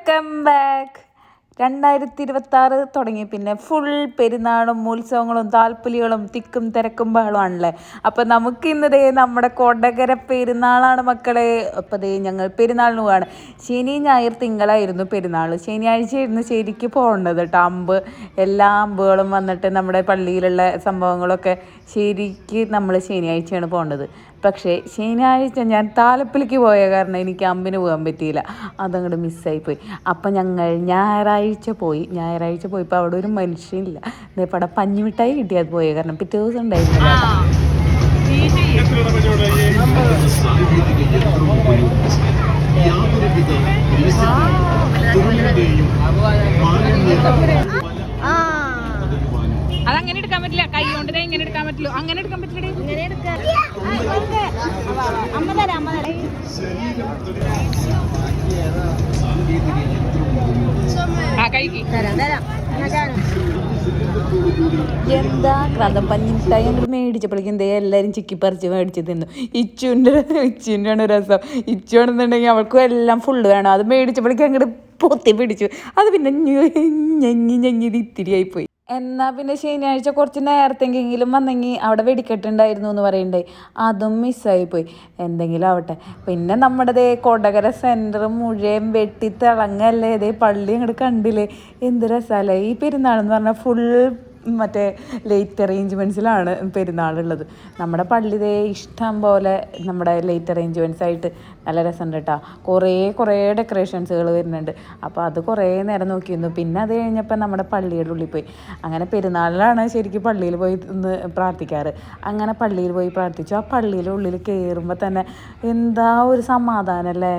Welcome back. 2026 തുടങ്ങി പിന്നെ full പെരുന്നാളും ഉത്സവങ്ങളും താൽപ്പര്യങ്ങളും തിക്കും തിരക്കും ബഹളമാണല്ലേ. അപ്പം നമുക്ക് ഇന്നതേ നമ്മുടെ കൊടകര പെരുന്നാളാണ് മക്കളെ. അപ്പം ദേ ഞങ്ങൾ പെരുന്നാളിന് പോവാണ്. ശനി ഞായർ തിങ്കളായിരുന്നു പെരുന്നാൾ. ശനിയാഴ്ചയായിരുന്നു ശരിക്ക് പോകേണ്ടത് കേട്ടോ. എല്ലാ അമ്പുകളും വന്നിട്ട് നമ്മുടെ പള്ളിയിലുള്ള സംഭവങ്ങളൊക്കെ ശരിക്ക് നമ്മൾ ശനിയാഴ്ചയാണ് പോകേണ്ടത്. പക്ഷേ ശനിയാഴ്ച ഞാൻ താലപ്പിലേക്ക് പോയ കാരണം എനിക്ക് അമ്പിന് പോകാൻ പറ്റിയില്ല, അതങ്ങോട്ട് മിസ്സായിപ്പോയി. അപ്പം ഞങ്ങൾ ഞായറാഴ്ച പോയപ്പോൾ അവിടെ ഒരു മനുഷ്യനില്ല. ഇതേപ്പോൾ അവിടെ പഞ്ഞിമിഠായി കിട്ടിയത് പോയ കാരണം പിറ്റേ ദിവസം ഉണ്ടായിരുന്നില്ല. അതങ്ങനെ എടുക്കാൻ പറ്റില്ല, കൈ കൊണ്ട് ഇങ്ങനെ എടുക്കാൻ പറ്റില്ല, അങ്ങനെ എടുക്കാൻ പറ്റില്ല. എന്താ ക്രാന്തം പഞ്ഞിമിഠായി അങ്ങോട്ട് മേടിച്ചപ്പോഴേക്കും എന്തേ എല്ലാവരും ചിക്കിപ്പറിച്ച് മേടിച്ച് തിന്നു. ഇച്ചുവിൻ്റെ ആണ് രസം. ഇച്ചു ആണെന്നുണ്ടെങ്കിൽ അവൾക്കും എല്ലാം ഫുള്ള് വേണം. അത് മേടിച്ചപ്പോഴേക്കും അങ്ങോട്ട് പൊത്തി പിടിച്ചു. അത് പിന്നെ ഞെങ്ങി ഇത്തിരി ആയിപ്പോയി. എന്നാൽ പിന്നെ ശനിയാഴ്ച കുറച്ച് നേരത്തെങ്കിലും വന്നെങ്കിൽ അവിടെ വെടിക്കെട്ടുണ്ടായിരുന്നു എന്ന് പറയണ്ടേ, അതും മിസ്സായിപ്പോയി. എന്തെങ്കിലും ആവട്ടെ. പിന്നെ നമ്മുടെ കൊടകര സെൻറ്റർ മുഴുവൻ വെട്ടിത്തിളങ്ങല്ലേ. പള്ളി അങ്ങോട്ട് കണ്ടില്ലേ, എന്ത് രസമല്ലേ. ഈ പെരുന്നാളെന്ന് പറഞ്ഞാൽ ഫുൾ മറ്റേ ലേറ്റ് അറേഞ്ച്മെൻറ്റ്സിലാണ് പെരുന്നാളുള്ളത്. നമ്മുടെ പള്ളി ഇഷ്ടം പോലെ നമ്മുടെ ലേറ്റ് അറേഞ്ച്മെൻറ്റ്സ് ആയിട്ട് നല്ല രസമുണ്ട് കേട്ടോ. കുറേ ഡെക്കറേഷൻസുകൾ വരുന്നുണ്ട്. അപ്പോൾ അത് കുറേ നേരം നോക്കിയിരുന്നു. പിന്നെ അത് കഴിഞ്ഞപ്പോൾ നമ്മുടെ പള്ളിയുടെ ഉള്ളിൽ പോയി. അങ്ങനെ പെരുന്നാളിലാണ് ശരിക്കും പള്ളിയിൽ പോയി ഒന്ന് പ്രാർത്ഥിക്കാറ്. അങ്ങനെ പള്ളിയിൽ പോയി പ്രാർത്ഥിച്ചു. ആ പള്ളിയുടെ ഉള്ളിൽ കയറുമ്പോൾ തന്നെ എന്താ ഒരു സമാധാനമല്ലേ.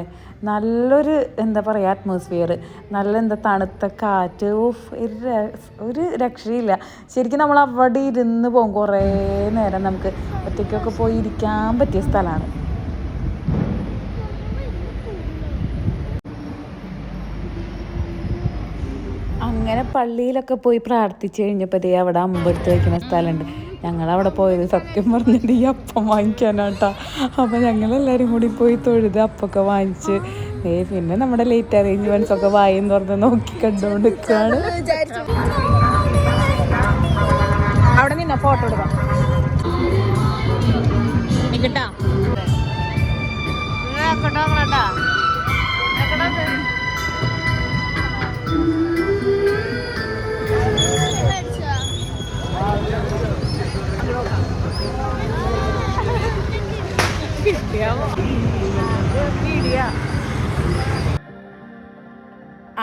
നല്ലൊരു എന്താ പറയുക അറ്റ്മോസ്ഫിയർ, നല്ല തണുത്ത കാറ്റ്. ഒരു രക്ഷയില്ല. ശരിക്കും നമ്മൾ അവിടെ ഇരുന്ന് പോകും. കുറേ നേരം നമുക്ക് ഒറ്റയ്ക്കൊക്കെ പോയി ഇരിക്കാൻ പറ്റിയ സ്ഥലമാണ്. അങ്ങനെ പള്ളിയിലൊക്കെ പോയി പ്രാർത്ഥിച്ച് കഴിഞ്ഞപ്പോൾ അവിടെ അമ്പെടുത്ത് വയ്ക്കുന്ന സ്ഥലമുണ്ട്. ഞങ്ങളവിടെ പോയത് സത്യം പറഞ്ഞിട്ട് ഈ അപ്പം വാങ്ങിക്കാനാട്ടാ. അപ്പോൾ ഞങ്ങളെല്ലാവരും കൂടി പോയി തൊഴുത് അപ്പമൊക്കെ വാങ്ങിച്ച് പിന്നെ നമ്മുടെ ലേറ്റ് അറേഞ്ച്മെൻറ്റ്സ് ഒക്കെ വായും തുറന്ന് നോക്കി കണ്ടുകൊണ്ട് നിൽക്കുകയാണ്. അവിടെ നിന്നോ ഫോട്ടോ എടുക്കാം. കേട്ടാ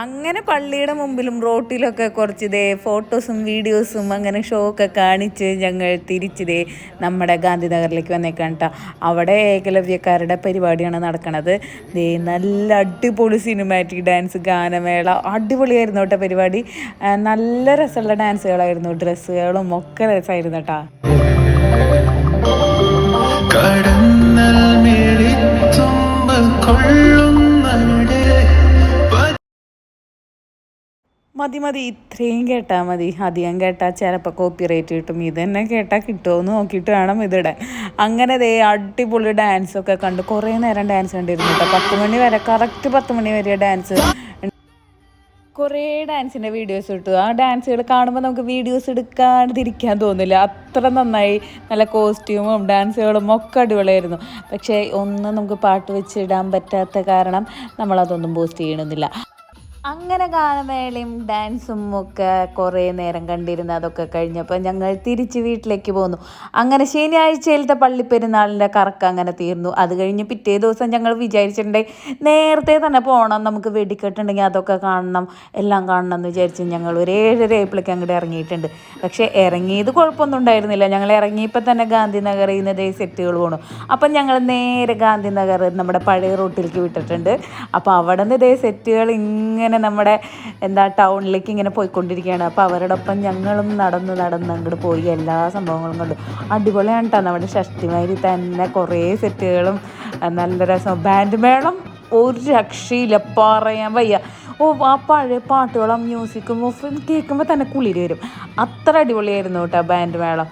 അങ്ങനെ പള്ളിയുടെ മുമ്പിലും റോട്ടിലൊക്കെ കുറച്ച് ഫോട്ടോസും വീഡിയോസും അങ്ങനെ ഷോ ഒക്കെ കാണിച്ച് ഞങ്ങൾ തിരിച്ച് നമ്മുടെ ഗാന്ധിനഗറിലേക്ക് വന്നേക്കാണ് കേട്ടോ. അവിടെ ഏകലവ്യക്കാരുടെ പരിപാടിയാണ് നടക്കുന്നത്. നല്ല അടിപൊളി സിനിമാറ്റിക് ഡാൻസ്, ഗാനമേള, അടിപൊളിയായിരുന്നു കേട്ടോ പരിപാടി. നല്ല രസമുള്ള ഡാൻസുകളായിരുന്നു, ഡ്രസ്സുകളും ഒക്കെ രസമായിരുന്നു കേട്ടോ. മതി ഇത്രയും കേട്ടാൽ മതി. അധികം കേട്ടാൽ ചിലപ്പോൾ കോപ്പിറൈറ്റ് കിട്ടും. ഇതന്നെ കേട്ടാൽ കിട്ടുമോയെന്ന് നോക്കിയിട്ട് വേണം ഇതിടാൻ. അങ്ങനെ അടിപൊളി ഡാൻസൊക്കെ കണ്ട് കുറേ നേരം ഡാൻസ് കണ്ടിരുന്നു കേട്ടോ. 10 മണി വരെ, കറക്റ്റ് 10 മണി വരെ ഡാൻസ്. കുറേ ഡാൻസിൻ്റെ വീഡിയോസ് ഇട്ടു. ആ ഡാൻസുകൾ കാണുമ്പോൾ നമുക്ക് വീഡിയോസ് എടുക്കാതിരിക്കാൻ തോന്നില്ല, അത്ര നന്നായി. നല്ല കോസ്റ്റ്യൂമും ഡാൻസുകളും ഒക്കെ അടിപൊളിയായിരുന്നു. പക്ഷേ ഒന്നും നമുക്ക് പാട്ട് വെച്ചിടാൻ പറ്റാത്ത കാരണം നമ്മളതൊന്നും പോസ്റ്റ് ചെയ്യണമെന്നില്ല. അങ്ങനെ ഗാനമേളയും ഡാൻസും ഒക്കെ കുറേ നേരം കണ്ടിരുന്നു. അതൊക്കെ കഴിഞ്ഞപ്പോൾ ഞങ്ങൾ തിരിച്ച് വീട്ടിലേക്ക് പോന്നു. അങ്ങനെ ശനിയാഴ്ചയിലത്തെ പള്ളിപ്പെരുന്നാളിൻ്റെ കറക്കം അങ്ങനെ തീർന്നു. അത് കഴിഞ്ഞ് പിറ്റേ ദിവസം ഞങ്ങൾ വിചാരിച്ചിട്ടുണ്ടെങ്കിൽ നേരത്തെ തന്നെ പോകണം, നമുക്ക് വെടിക്കെട്ടുണ്ടെങ്കിൽ അതൊക്കെ കാണണം, എല്ലാം കാണണം എന്ന് വിചാരിച്ച് ഞങ്ങൾ ഒരു 7:30 അങ്ങോട്ട് ഇറങ്ങിയിട്ടുണ്ട്. പക്ഷേ ഇറങ്ങിയത് കുഴപ്പമൊന്നും ഉണ്ടായിരുന്നില്ല. ഞങ്ങൾ ഇറങ്ങിയപ്പോൾ തന്നെ ഗാന്ധിനഗറിൽ നിന്ന് സെറ്റുകൾ പോകണം. അപ്പം ഞങ്ങൾ നേരെ ഗാന്ധിനഗർ നമ്മുടെ പഴയ റൂട്ടിലേക്ക് വിട്ടിട്ടുണ്ട്. അപ്പോൾ അവിടെ നിന്ന് സെറ്റുകൾ ഇങ്ങനെ നമ്മുടെ ടൗണിലേക്ക് ഇങ്ങനെ പോയിക്കൊണ്ടിരിക്കുകയാണ്. അപ്പോൾ അവരോടൊപ്പം ഞങ്ങളും നടന്ന് അങ്ങോട്ട് പോയി എല്ലാ സംഭവങ്ങളും കണ്ടു. അടിപൊളിയാണ് കേട്ടോ. നമ്മുടെ ഷഷ്ടിമാരി തന്നെ കുറേ സെറ്റുകളും നല്ല രസം. ബാൻഡ് മേളം ഒരു രക്ഷയില്ല, പറയാൻ വയ്യ. ആ പഴയ പാട്ടുകളും മ്യൂസിക്കും കേൾക്കുമ്പോൾ തന്നെ കുളിര് വരും. അത്ര അടിപൊളിയായിരുന്നു കേട്ടോ ബാൻഡ് മേളം.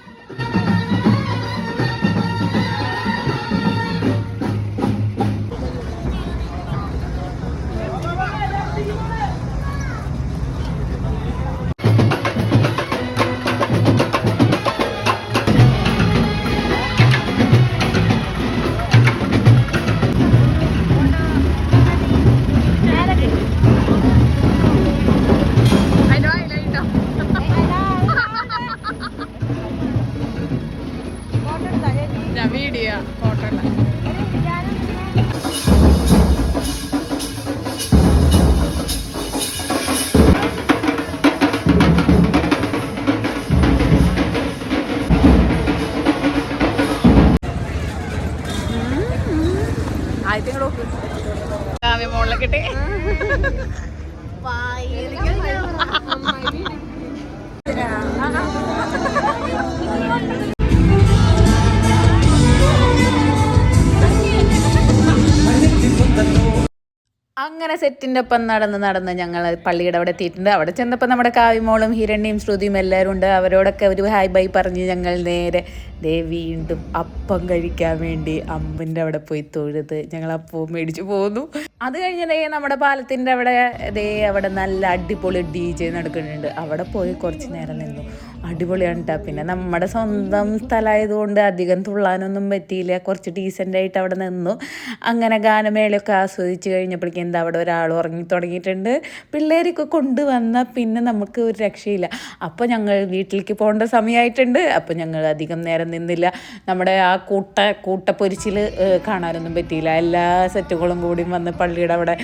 അങ്ങനെ സെറ്റിൻ്റെ ഒപ്പം നടന്ന് ഞങ്ങൾ പള്ളിയുടെ അവിടെ എത്തിയിട്ടുണ്ട്. അവിടെ ചെന്നപ്പോൾ നമ്മുടെ കാവ്യമോളും ഹിരണ്യയും ശ്രുതിയും എല്ലാവരും ഉണ്ട്. അവരോടൊക്കെ ഒരു ഹായ് ബൈ പറഞ്ഞ് ഞങ്ങൾ നേരെ വീണ്ടും അപ്പം കഴിക്കാൻ വേണ്ടി അമ്പിൻ്റെ അവിടെ പോയി തൊഴുത് ഞങ്ങൾ അപ്പവും മേടിച്ചു പോന്നു. അത് കഴിഞ്ഞ് നമ്മുടെ പാലത്തിൻ്റെ അവിടെ നല്ല അടിപൊളി DJ നടക്കുന്നുണ്ട്. അവിടെ പോയി കുറച്ച് നേരം നിന്നു. അടിപൊളിയാണ് കേട്ടോ. പിന്നെ നമ്മുടെ സ്വന്തം സ്ഥലമായതുകൊണ്ട് അധികം തുള്ളാനൊന്നും പറ്റിയില്ല. കുറച്ച് ഡീസൻ്റായിട്ട് അവിടെ നിന്നു. അങ്ങനെ ഗാനമേളയൊക്കെ ആസ്വദിച്ച് കഴിഞ്ഞപ്പോഴേക്കും അവിടെ ഒരാൾ ഉറങ്ങി തുടങ്ങിയിട്ടുണ്ട്. പിള്ളേരൊക്കെ കൊണ്ടുവന്നാൽ പിന്നെ നമുക്ക് ഒരു രക്ഷയില്ല. അപ്പോൾ ഞങ്ങൾ വീട്ടിലേക്ക് പോകേണ്ട സമയമായിട്ടുണ്ട്. അപ്പോൾ ഞങ്ങൾ അധികം നേരം നിന്നില്ല. നമ്മുടെ ആ കൂട്ടപ്പൊരിച്ചിൽ കാണാനൊന്നും പറ്റിയില്ല. എല്ലാ സെറ്റുകളും കൂടി വന്ന് പള്ളിയുടെ അവിടെ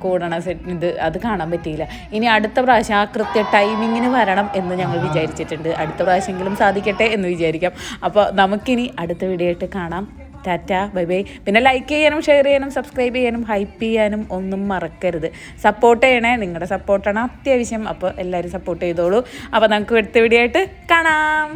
കൂടണ സെറ്റ് അത് കാണാൻ പറ്റിയില്ല. ഇനി അടുത്ത പ്രാവശ്യം ആ കൃത്യ ടൈമിങ്ങിന് വരണം എന്ന് ഞങ്ങൾ വിചാരിച്ചിട്ടുണ്ട്. അടുത്ത പ്രാവശ്യമെങ്കിലും സാധിക്കട്ടെ എന്ന് വിചാരിക്കാം. അപ്പോൾ നമുക്കിനി അടുത്ത വീഡിയോ ആയിട്ട് കാണാം. Tata, bye bye. പിന്നെ ലൈക്ക് ചെയ്യാനും ഷെയർ ചെയ്യാനും സബ്സ്ക്രൈബ് ചെയ്യാനും ഹൈപ്പ് ചെയ്യാനും ഒന്നും മറക്കരുത്. സപ്പോർട്ട് ചെയ്യണേ. നിങ്ങളുടെ സപ്പോർട്ടാണ് അത്യാവശ്യം. അപ്പോൾ എല്ലാവരും സപ്പോർട്ട് ചെയ്തോളൂ. അപ്പോൾ നമുക്ക് അടുത്ത വീഡിയോ ആയിട്ട് കാണാം.